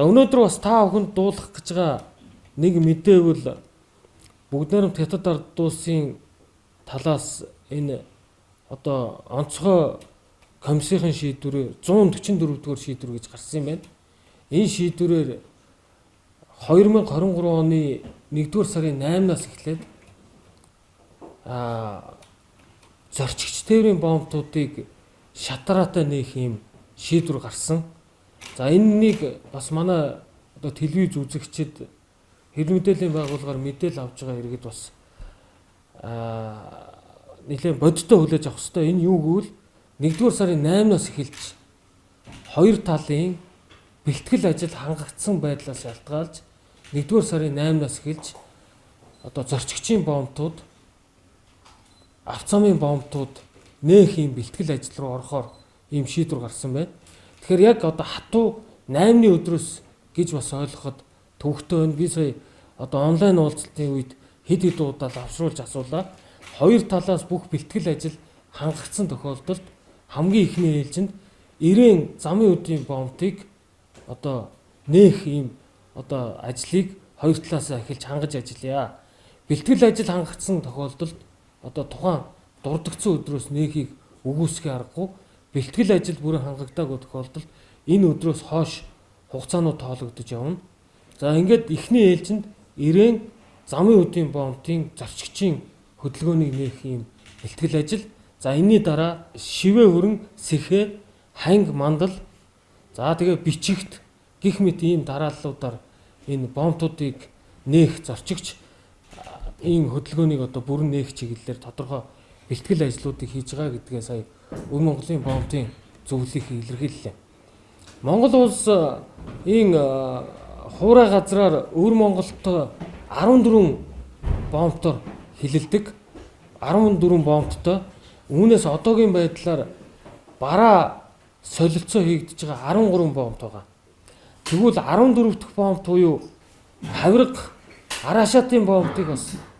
За өнөөдөр бас та бүхэнд дуулах гэж байгаа нэг мэдээ бол бүгд найрамд Хятад ард улсын талаас энэ одоо онцгой комиссийн шийдвэрээр 144 дугаар шийдвэр гэж гарсан юм байна. Энэ шийдвэрээр 2023 оны 1-р сарын 8-наас эхлээд зорчигч тээврийн бомбуудыг шатараатай нээх юм шийдвэр гарсан. За энэнийг бас манай одоо телевиз үзэгчид хэвлэл мэдээллийн байгууллагаар мэдээлэл авч байгаа иргэд бас нэлээд бодиттой хүлээж авах хэрэгтэй. Энэ юу гэвэл 1-р сарын 8-наас эхэлж хоёр талын бэлтгэл ажил хангагдсан байдлаас шалтгаалж 1-р сарын 8-наас эхэлж одоо зорчигчийн бомбууд, авцамын бомбууд нээх юм бэлтгэл ажил руу орохоор ийм шийдвэр гарсан байна. Тэгэхээр яг одоо хатуу 8-ны өдрөөс гэж бас ойлгоход төвөгтэй байна. Би сая одоо онлайн уулзалтын үед хэд хэд удаа авшруулж асуулаа. Хоёр талаас бүх бэлтгэл ажил хангагдсан тохиолдолд хамгийн ихний ээлжинд 90 замын үдийн бомбыг одоо нээх ийм одоо ажлыг хоёр талаас эхэлж хангаж ажиллая. Бэлтгэл ажил хангагдсан тохиолдолд одоо тухайн дурдгдсан өдрөөс нээхийг үгүйсэхээ аргагүй. Бэлтгэл ажил бүрэн хангагдаагүй тохиолдолд энэ өдрөөс хойш хугацаанууд тоологдож явна. За ингээд эхний ээлжинд 90 замын үдийн бомбын зорчигчийн хөдөлгөөнийг нээх юм бэлтгэл ажил. За энэний дараа шивээ хөрөн, сэхээ, ханг, мандал, за тэгээ бичигт гих мэт ийм дарааллуудаар энэ бомбуудыг нээх зорчигч ийм хөдөлгөөнийг одоо бүрэн нээх чиглэлээр тодорхой бэлтгэл ажлуудыг хийж байгаа гэдгээ сая Өв Монголын бомбын зөвлөлийг илэрхийллээ. Монгол улс ийм хуурай газраар Өвөр Монголд 14 бомбтоор хилэлдэг. 14 бомбттой. Үүнээс одоогийн байдлаар бараа солилцоо хийгдэж байгаа 13 бомбт байгаа. Тэгвэл 14 дахь бомбт буюу хавирга араашаатын бомбыг бас